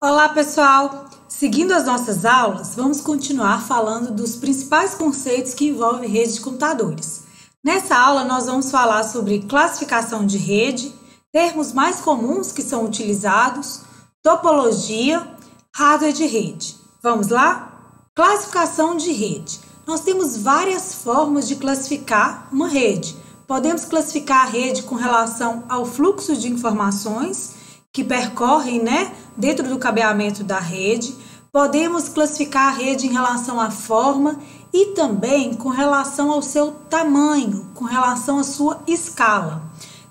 Olá, pessoal! Seguindo as nossas aulas, vamos continuar falando dos principais conceitos que envolvem rede de computadores. Nessa aula, nós vamos falar sobre classificação de rede, termos mais comuns que são utilizados, topologia, hardware de rede. Vamos lá? Classificação de rede. Nós temos várias formas de classificar uma rede. Podemos classificar a rede com relação ao fluxo de informações que percorrem, dentro do cabeamento da rede. Podemos classificar a rede em relação à forma e também com relação ao seu tamanho, com relação à sua escala.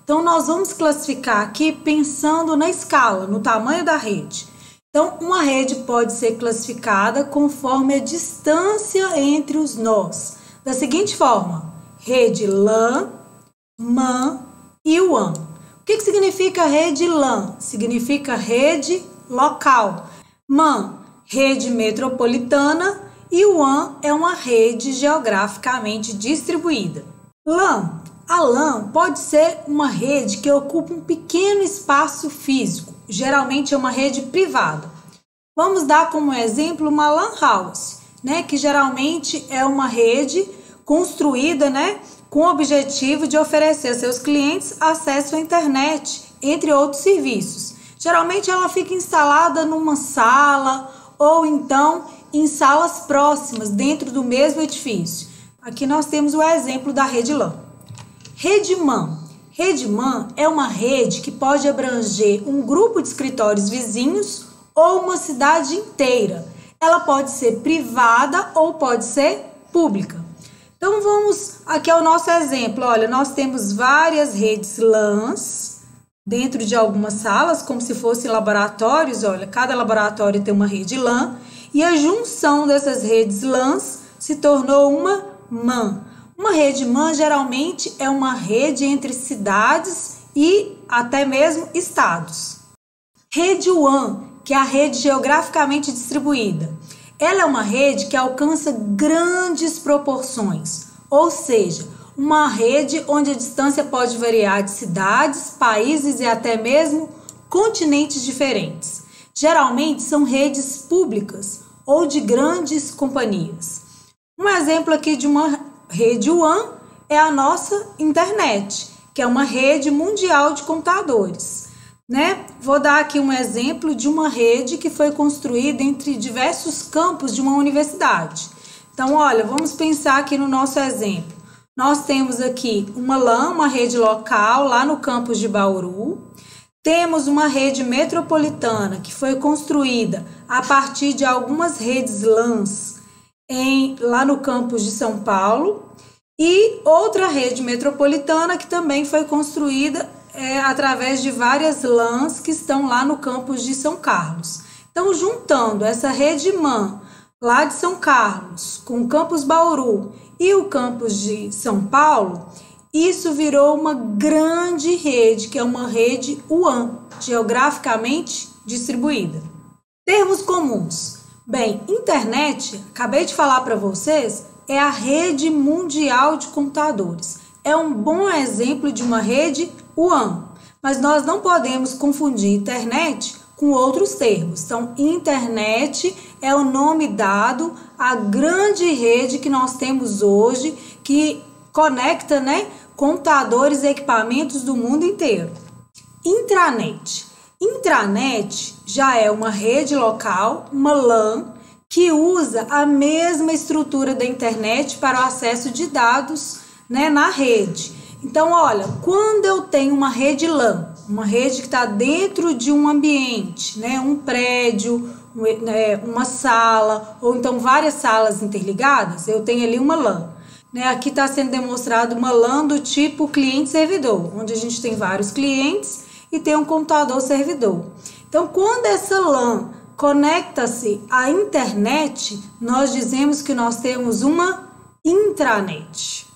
Então, nós vamos classificar aqui pensando na escala, no tamanho da rede. Então, uma rede pode ser classificada conforme a distância entre os nós. Da seguinte forma: rede LAN, MAN e WAN. O que significa rede LAN? Significa rede local. MAN, rede metropolitana, e WAN é uma rede geograficamente distribuída. LAN. A LAN pode ser uma rede que ocupa um pequeno espaço físico, geralmente é uma rede privada. Vamos dar como exemplo uma LAN house, que geralmente é uma rede construída, com o objetivo de oferecer a seus clientes acesso à internet, entre outros serviços. Geralmente ela fica instalada numa sala ou então em salas próximas dentro do mesmo edifício. Aqui nós temos o exemplo da rede LAN. Rede MAN. Rede MAN é uma rede que pode abranger um grupo de escritórios vizinhos ou uma cidade inteira. Ela pode ser privada ou pode ser pública. Então vamos aqui ao nosso exemplo. Olha, nós temos várias redes LANs dentro de algumas salas, como se fossem laboratórios. Olha, cada laboratório tem uma rede LAN e a junção dessas redes LANs se tornou uma MAN. Uma rede MAN geralmente é uma rede entre cidades e até mesmo estados. Rede WAN, que é a rede geograficamente distribuída. Ela é uma rede que alcança grandes proporções, ou seja, uma rede onde a distância pode variar de cidades, países e até mesmo continentes diferentes. Geralmente são redes públicas ou de grandes companhias. Um exemplo aqui de uma rede WAN é a nossa internet, que é uma rede mundial de computadores. Vou dar aqui um exemplo de uma rede que foi construída entre diversos campos de uma universidade. Então, olha, vamos pensar aqui no nosso exemplo. Nós temos aqui uma LAN, uma rede local, lá no campus de Bauru. Temos uma rede metropolitana que foi construída a partir de algumas redes LANs lá no campus de São Paulo. E outra rede metropolitana que também foi construída através de várias LANs que estão lá no campus de São Carlos. Então, juntando essa rede MAN lá de São Carlos com o campus Bauru e o campus de São Paulo, isso virou uma grande rede, que é uma rede WAN, geograficamente distribuída. Termos comuns. Bem, internet, acabei de falar para vocês, é a rede mundial de computadores. É um bom exemplo de uma rede WAN, mas nós não podemos confundir internet com outros termos. Então, internet é o nome dado à grande rede que nós temos hoje, que conecta, computadores e equipamentos do mundo inteiro. Intranet. Intranet já é uma rede local, uma LAN, que usa a mesma estrutura da internet para o acesso de dados, na rede. Então, olha, quando eu tenho uma rede LAN, uma rede que está dentro de um ambiente, um prédio, uma sala, ou então várias salas interligadas, eu tenho ali uma LAN. Aqui está sendo demonstrado uma LAN do tipo cliente-servidor, onde a gente tem vários clientes e tem um computador-servidor. Então, quando essa LAN conecta-se à internet, nós dizemos que nós temos uma intranet.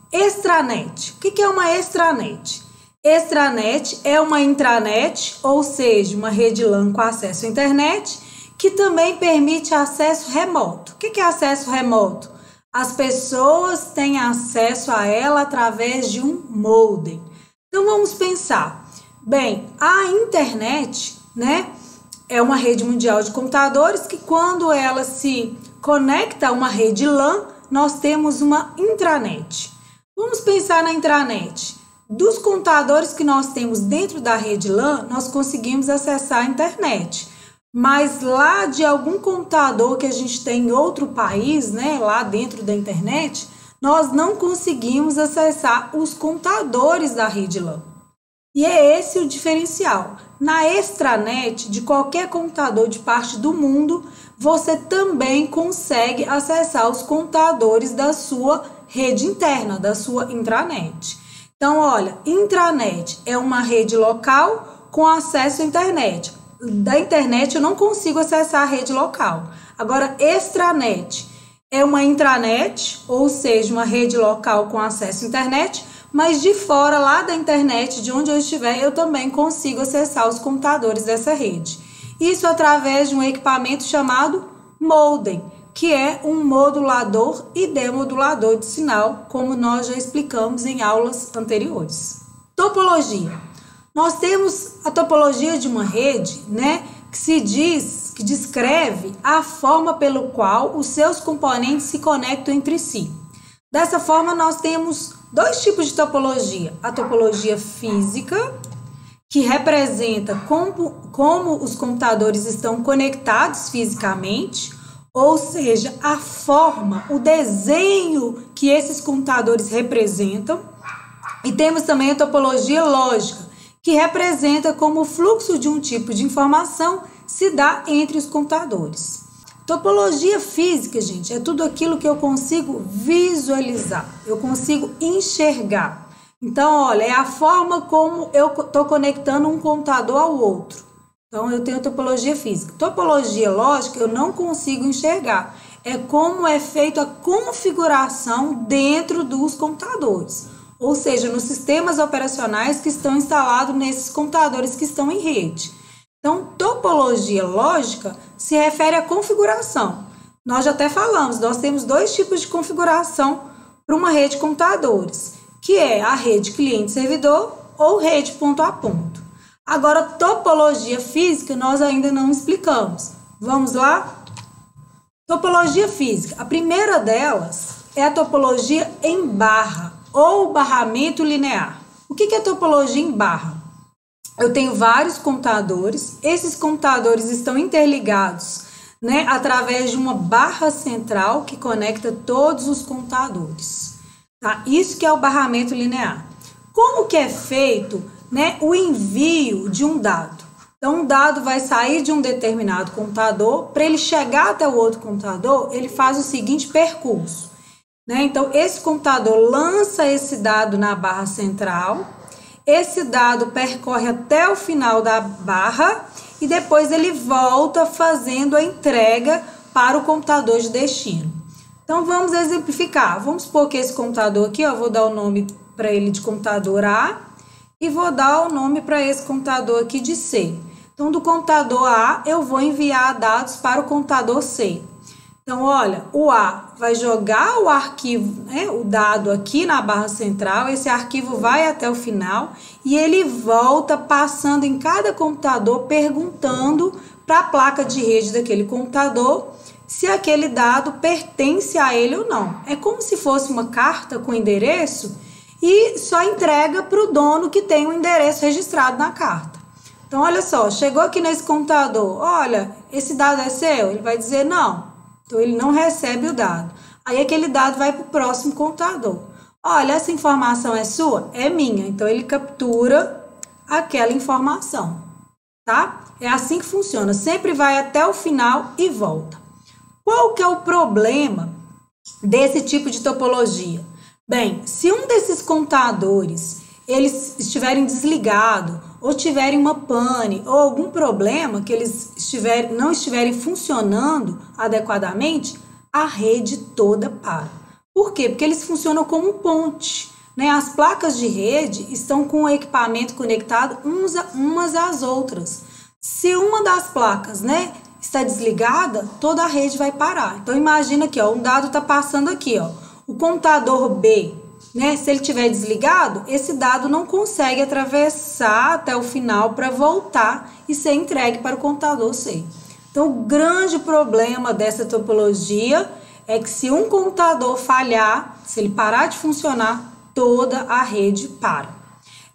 Extranet. O que é uma extranet? Extranet é uma intranet, ou seja, uma rede LAN com acesso à internet, que também permite acesso remoto. O que é acesso remoto? As pessoas têm acesso a ela através de um modem. Então vamos pensar. Bem, a internet, é uma rede mundial de computadores que, quando ela se conecta a uma rede LAN, nós temos uma intranet. Vamos pensar na intranet. Dos computadores que nós temos dentro da rede LAN, nós conseguimos acessar a internet. Mas lá de algum computador que a gente tem em outro país, né, lá dentro da internet, nós não conseguimos acessar os computadores da rede LAN. E é esse o diferencial. Na extranet de qualquer computador de parte do mundo, você também consegue acessar os computadores da sua rede interna, da sua intranet. Então, olha, intranet é uma rede local com acesso à internet. Da internet eu não consigo acessar a rede local. Agora, extranet é uma intranet, ou seja, uma rede local com acesso à internet, mas de fora, lá da internet, de onde eu estiver, eu também consigo acessar os computadores dessa rede. Isso através de um equipamento chamado modem, que é um modulador e demodulador de sinal, como nós já explicamos em aulas anteriores. Topologia. Nós temos a topologia de uma rede, né, que descreve a forma pelo qual os seus componentes se conectam entre si. Dessa forma, nós temos dois tipos de topologia. A topologia física, que representa como os computadores estão conectados fisicamente, ou seja, a forma, o desenho que esses computadores representam. E temos também a topologia lógica, que representa como o fluxo de um tipo de informação se dá entre os computadores. Topologia física, gente, é tudo aquilo que eu consigo visualizar, eu consigo enxergar. Então, olha, é a forma como eu estou conectando um computador ao outro. Então, eu tenho topologia física. Topologia lógica, eu não consigo enxergar. É como é feita a configuração dentro dos computadores. Ou seja, nos sistemas operacionais que estão instalados nesses computadores que estão em rede. Então, topologia lógica se refere à configuração. Nós já até falamos, nós temos dois tipos de configuração para uma rede de computadores, que é a rede cliente-servidor ou rede ponto a ponto. Agora, topologia física nós ainda não explicamos. Vamos lá? Topologia física. A primeira delas é a topologia em barra ou barramento linear. O que é topologia em barra? Eu tenho vários computadores, esses computadores estão interligados, né, através de uma barra central que conecta todos os computadores. Tá? Isso que é o barramento linear. Como que é feito, né, o envio de um dado? Então, um dado vai sair de um determinado computador, para ele chegar até o outro computador, ele faz o seguinte percurso. Né? Então, esse computador lança esse dado na barra central, esse dado percorre até o final da barra e depois ele volta fazendo a entrega para o computador de destino. Então, vamos exemplificar. Vamos supor que esse computador aqui, ó, vou dar o nome para ele de computador A e vou dar o nome para esse computador aqui de C. Então, do computador A, eu vou enviar dados para o computador C. Então, olha, o A vai jogar o arquivo, né, o dado aqui na barra central, esse arquivo vai até o final e ele volta passando em cada computador perguntando para a placa de rede daquele computador se aquele dado pertence a ele ou não. É como se fosse uma carta com endereço e só entrega para o dono que tem o endereço registrado na carta. Então, olha só, chegou aqui nesse computador, olha, esse dado é seu? Ele vai dizer não. Então, ele não recebe o dado. Aí, aquele dado vai para o próximo computador. Olha, essa informação é sua? É minha. Então, ele captura aquela informação, tá? É assim que funciona. Sempre vai até o final e volta. Qual que é o problema desse tipo de topologia? Bem, se um desses computadores eles estiverem desligados ou tiverem uma pane ou algum problema que eles não estiverem funcionando adequadamente, a rede toda para. Por quê? Porque eles funcionam como ponte, né? As placas de rede estão com o equipamento conectado umas às outras. Se uma das placas, né, está desligada, toda a rede vai parar. Então, imagina aqui, ó, um dado está passando aqui, ó. O computador B, né? Se ele estiver desligado, esse dado não consegue atravessar até o final para voltar e ser entregue para o computador C. Então, o grande problema dessa topologia é que se um computador falhar, se ele parar de funcionar, toda a rede para.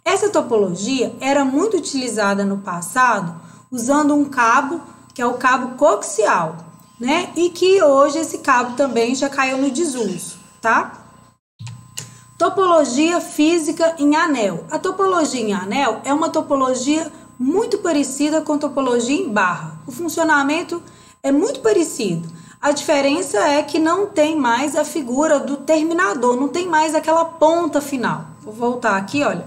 Essa topologia era muito utilizada no passado usando um cabo que é o cabo coaxial, né? E que hoje esse cabo também já caiu no desuso, tá? Topologia física em anel. A topologia em anel é uma topologia muito parecida com a topologia em barra. O funcionamento é muito parecido. A diferença é que não tem mais a figura do terminador, não tem mais aquela ponta final. Vou voltar aqui, olha.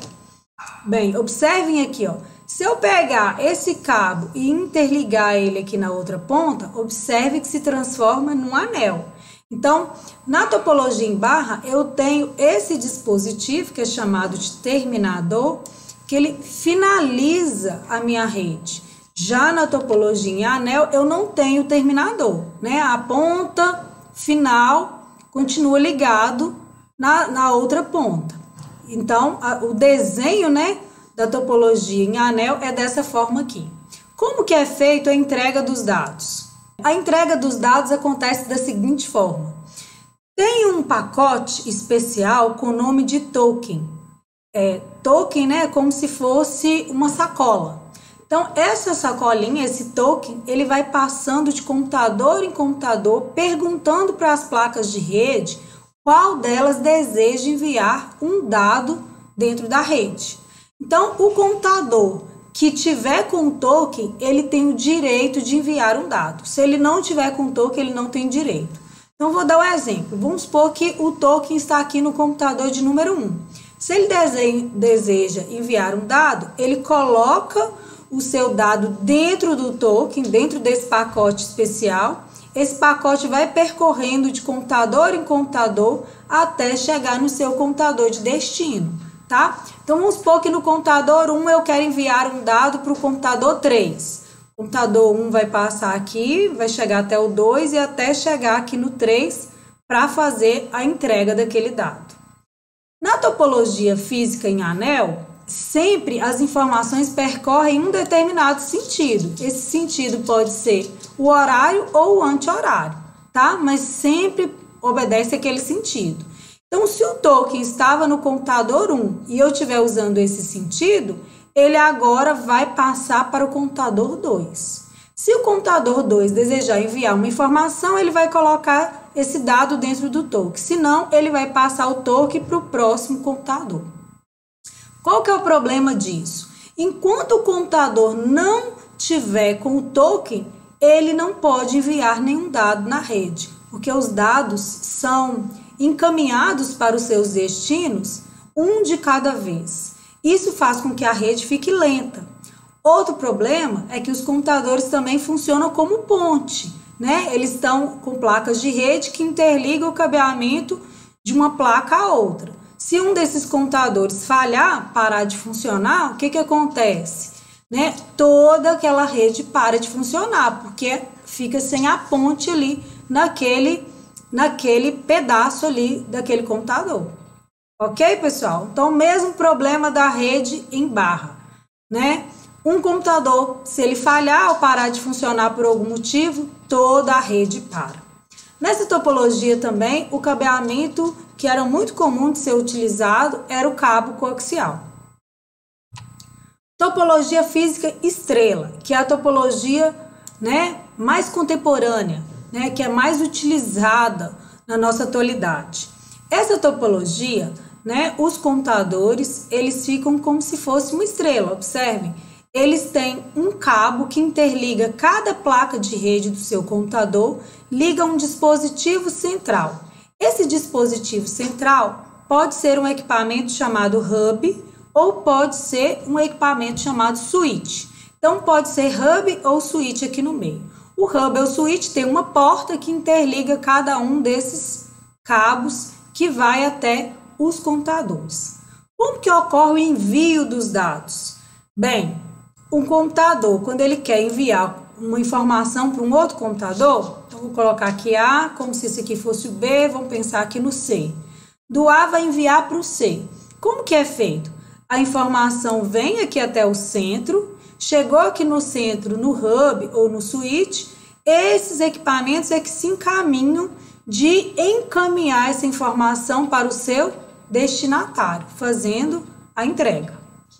Bem, observem aqui, ó. Se eu pegar esse cabo e interligar ele aqui na outra ponta, observe que se transforma num anel. Então, na topologia em barra, eu tenho esse dispositivo, que é chamado de terminador, que ele finaliza a minha rede. Já na topologia em anel, eu não tenho terminador, né? A ponta final continua ligado na outra ponta. Então, o desenho, né, da topologia em anel é dessa forma aqui. Como que é feito a entrega dos dados? A entrega dos dados acontece da seguinte forma. Tem um pacote especial com o nome de token. Token, né, é como se fosse uma sacola. Então, essa sacolinha, esse token, ele vai passando de computador em computador, perguntando para as placas de rede qual delas deseja enviar um dado dentro da rede. Então, o computador que tiver com o token, ele tem o direito de enviar um dado. Se ele não tiver com o token, ele não tem direito. Então, vou dar um exemplo. Vamos supor que o token está aqui no computador de número 1. Se ele deseja enviar um dado, ele coloca o seu dado dentro do token, dentro desse pacote especial. Esse pacote vai percorrendo de computador em computador até chegar no seu computador de destino, tá? Então, vamos supor que no computador 1 eu quero enviar um dado para o computador 3. O computador 1 vai passar aqui, vai chegar até o 2 e até chegar aqui no 3 para fazer a entrega daquele dado. Na topologia física em anel, sempre as informações percorrem um determinado sentido. Esse sentido pode ser o horário ou o anti-horário, tá? Mas sempre obedece aquele sentido. Então, se o token estava no computador 1 e eu estiver usando esse sentido, ele agora vai passar para o computador 2. Se o computador 2 desejar enviar uma informação, ele vai colocar esse dado dentro do token. Se não, ele vai passar o token para o próximo computador. Qual que é o problema disso? Enquanto o computador não tiver com o token, ele não pode enviar nenhum dado na rede, porque os dados são encaminhados para os seus destinos, um de cada vez. Isso faz com que a rede fique lenta. Outro problema é que os computadores também funcionam como ponte, né? Eles estão com placas de rede que interligam o cabeamento de uma placa a outra. Se um desses computadores falhar, parar de funcionar, o que que acontece? Né? Toda aquela rede para de funcionar, porque fica sem a ponte ali naquele pedaço ali daquele computador. Ok, pessoal? Então, o mesmo problema da rede em barra, né? Um computador, se ele falhar ou parar de funcionar por algum motivo, toda a rede para. Nessa topologia também, o cabeamento que era muito comum de ser utilizado era o cabo coaxial. Topologia física estrela, que é a topologia, né, mais contemporânea, né, que é mais utilizada na nossa atualidade. Essa topologia, né, os computadores, eles ficam como se fosse uma estrela, observem. Eles têm um cabo que interliga cada placa de rede do seu computador, liga um dispositivo central. Esse dispositivo central pode ser um equipamento chamado hub ou pode ser um equipamento chamado switch. Então, pode ser hub ou switch aqui no meio. O hub ou switch tem uma porta que interliga cada um desses cabos que vai até os computadores. Como que ocorre o envio dos dados? Bem, um computador, quando ele quer enviar uma informação para um outro computador, então vou colocar aqui A, como se esse aqui fosse o B, vamos pensar aqui no C. do A vai enviar para o C. Como que é feito? A informação vem aqui até o centro, chegou aqui no centro, no hub ou no switch, esses equipamentos é que se encaminham de encaminhar essa informação para o seu destinatário, fazendo a entrega.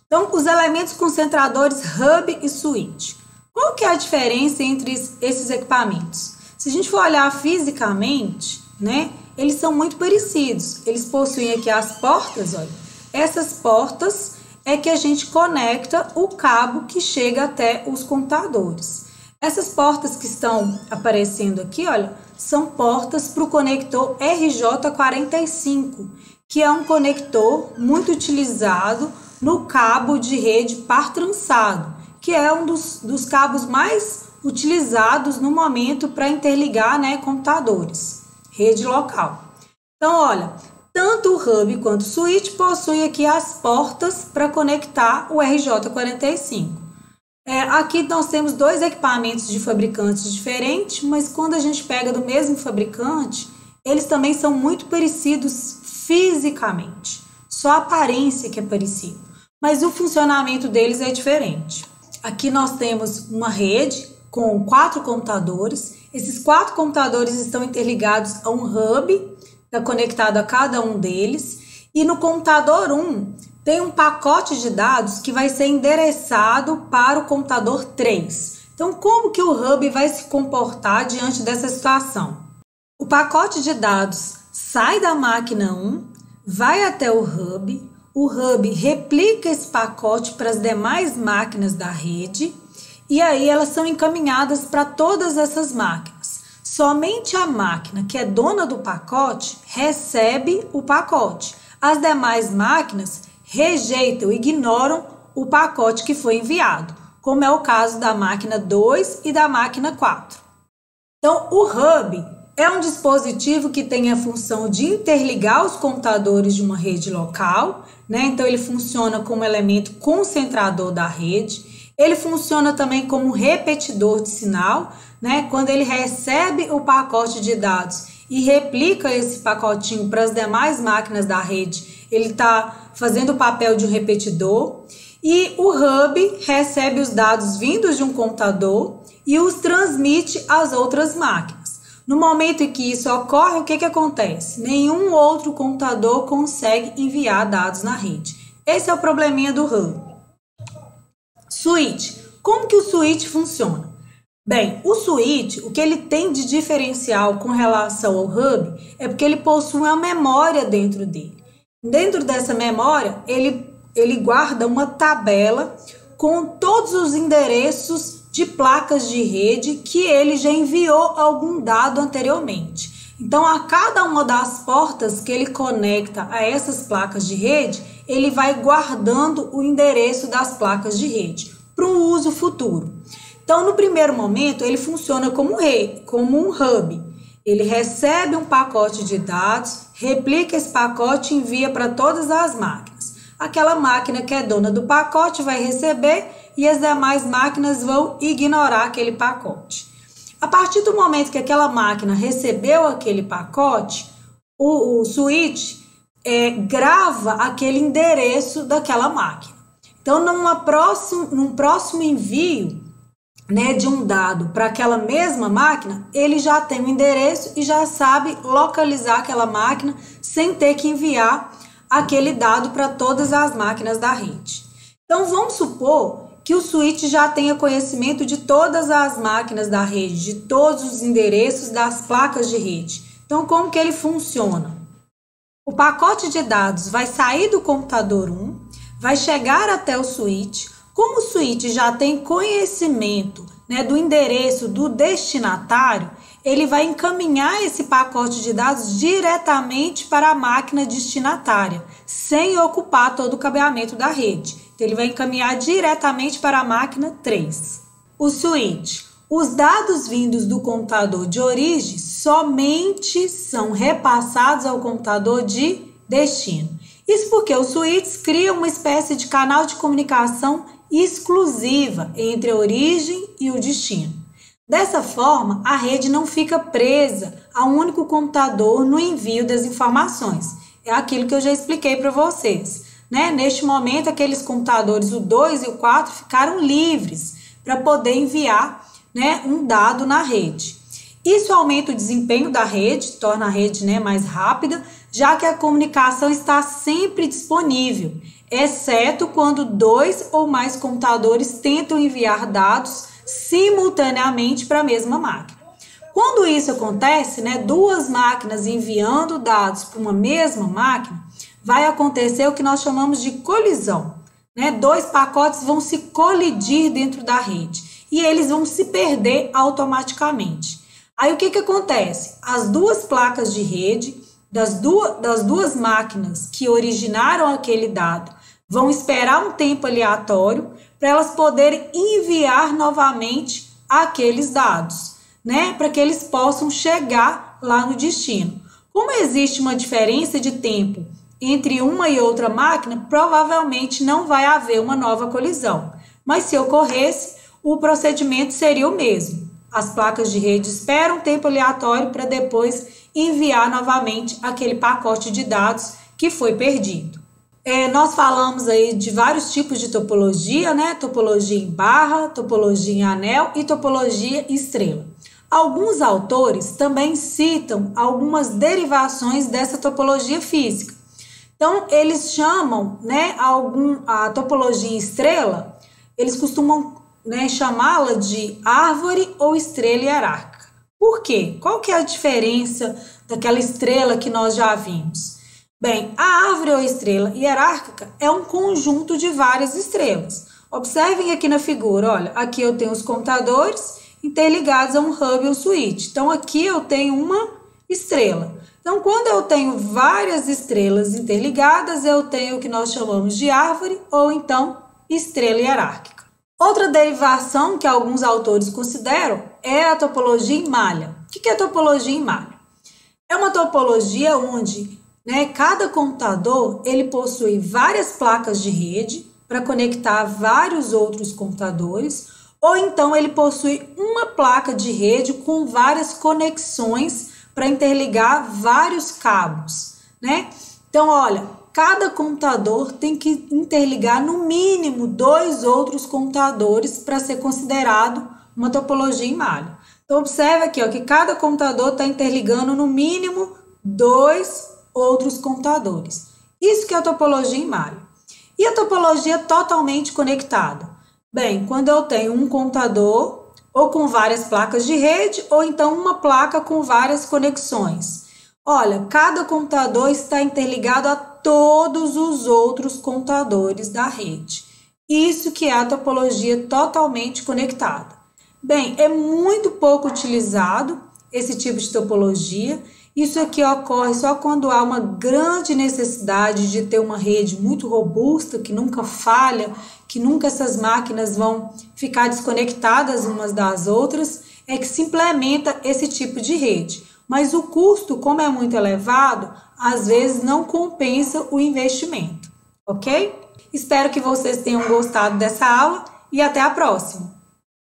Então, os elementos concentradores hub e switch. Qual que é a diferença entre esses equipamentos? Se a gente for olhar fisicamente, né, eles são muito parecidos. Eles possuem aqui as portas, olha. Essas portas é que a gente conecta o cabo que chega até os computadores. Essas portas que estão aparecendo aqui, olha, são portas para o conector RJ45, que é um conector muito utilizado no cabo de rede par trançado, que é um dos cabos mais utilizados no momento para interligar, né, computadores, rede local. Então, olha, tanto o hub quanto o switch possuem aqui as portas para conectar o RJ45. Aqui nós temos dois equipamentos de fabricantes diferentes, mas quando a gente pega do mesmo fabricante, eles também são muito parecidos fisicamente. Só a aparência que é parecida, mas o funcionamento deles é diferente. Aqui nós temos uma rede com 4 computadores. Esses 4 computadores estão interligados a um hub, está conectado a cada um deles. E no computador 1 tem um pacote de dados que vai ser endereçado para o computador 3. Então, como que o hub vai se comportar diante dessa situação? O pacote de dados sai da máquina 1, vai até o hub replica esse pacote para as demais máquinas da rede e aí elas são encaminhadas para todas essas máquinas. Somente a máquina que é dona do pacote recebe o pacote. As demais máquinas rejeitam, ignoram o pacote que foi enviado, como é o caso da máquina 2 e da máquina 4. Então, o hub é um dispositivo que tem a função de interligar os computadores de uma rede local, né? Então, ele funciona como elemento concentrador da rede. Ele funciona também como repetidor de sinal, né? Quando ele recebe o pacote de dados e replica esse pacotinho para as demais máquinas da rede, ele está fazendo o papel de um repetidor. E o hub recebe os dados vindos de um computador e os transmite às outras máquinas. No momento em que isso ocorre, o que acontece? Nenhum outro computador consegue enviar dados na rede. Esse é o probleminha do hub. Switch. Como que o switch funciona? Bem, o switch, o que ele tem de diferencial com relação ao hub é porque ele possui uma memória dentro dele. Dentro dessa memória, ele guarda uma tabela com todos os endereços de placas de rede que ele já enviou algum dado anteriormente. Então, a cada uma das portas que ele conecta a essas placas de rede, ele vai guardando o endereço das placas de rede para um uso futuro. Então, no primeiro momento, ele funciona como um hub. Ele recebe um pacote de dados, replica esse pacote e envia para todas as máquinas. Aquela máquina que é dona do pacote vai receber e as demais máquinas vão ignorar aquele pacote. A partir do momento que aquela máquina recebeu aquele pacote, o switch grava aquele endereço daquela máquina. Então, num próximo envio, né, de um dado para aquela mesma máquina, ele já tem o endereço e já sabe localizar aquela máquina sem ter que enviar aquele dado para todas as máquinas da rede. Então, vamos supor que o switch já tenha conhecimento de todas as máquinas da rede, de todos os endereços das placas de rede. Então, como que ele funciona? O pacote de dados vai sair do computador 1, vai chegar até o switch. Como o switch já tem conhecimento, né, do endereço do destinatário, ele vai encaminhar esse pacote de dados diretamente para a máquina destinatária, sem ocupar todo o cabeamento da rede. Então, ele vai encaminhar diretamente para a máquina 3. O switch. Os dados vindos do computador de origem somente são repassados ao computador de destino. Isso porque os switches criam uma espécie de canal de comunicação exclusiva entre a origem e o destino. Dessa forma, a rede não fica presa a um único computador no envio das informações. é aquilo que eu já expliquei para vocês, né? Neste momento, aqueles computadores, o 2 e o 4, ficaram livres para poder enviar, né, um dado na rede. Isso aumenta o desempenho da rede, torna a rede, né, mais rápida, já que a comunicação está sempre disponível, exceto quando 2 ou mais computadores tentam enviar dados simultaneamente para a mesma máquina. Quando isso acontece, né, duas máquinas enviando dados para uma mesma máquina, vai acontecer o que nós chamamos de colisão, né? Dois pacotes vão se colidir dentro da rede e eles vão se perder automaticamente. Aí o que acontece? As duas placas de rede das duas máquinas que originaram aquele dado vão esperar um tempo aleatório para elas poderem enviar novamente aqueles dados, né? Para que eles possam chegar lá no destino. Como existe uma diferença de tempo entre uma e outra máquina, provavelmente não vai haver uma nova colisão. Mas se ocorresse, o procedimento seria o mesmo. As placas de rede esperam um tempo aleatório para depois enviar novamente aquele pacote de dados que foi perdido. Nós falamos aí de vários tipos de topologia, né? Topologia em barra, topologia em anel e topologia estrela. Alguns autores também citam algumas derivações dessa topologia física. Então, eles chamam, né, a topologia estrela, eles costumam, né, chamá-la de árvore ou estrela hierárquica. Por quê? Qual que é a diferença daquela estrela que nós já vimos? Bem, a árvore ou estrela hierárquica é um conjunto de várias estrelas. Observem aqui na figura, olha, aqui eu tenho os computadores interligados a um hub ou switch. Então, aqui eu tenho uma estrela. Então, quando eu tenho várias estrelas interligadas, eu tenho o que nós chamamos de árvore ou então estrela hierárquica. Outra derivação que alguns autores consideram é a topologia em malha. O que é topologia em malha? É uma topologia onde, né, cada computador ele possui várias placas de rede para conectar vários outros computadores, ou então ele possui uma placa de rede com várias conexões para interligar vários cabos, né? Então, olha, cada computador tem que interligar no mínimo 2 outros computadores para ser considerado uma topologia em malha. Então, observe aqui, ó, que cada computador está interligando no mínimo 2 outros computadores. Isso que é a topologia em malha. E a topologia totalmente conectada? Bem, quando eu tenho um computador ou com várias placas de rede, ou então uma placa com várias conexões. Olha, cada computador está interligado a todos os outros computadores da rede. Isso que é a topologia totalmente conectada. Bem, é muito pouco utilizado esse tipo de topologia. Isso aqui ocorre só quando há uma grande necessidade de ter uma rede muito robusta, que nunca falha, que nunca essas máquinas vão ficar desconectadas umas das outras, é que se implementa esse tipo de rede. Mas o custo, como é muito elevado, às vezes não compensa o investimento, ok? Espero que vocês tenham gostado dessa aula e até a próxima!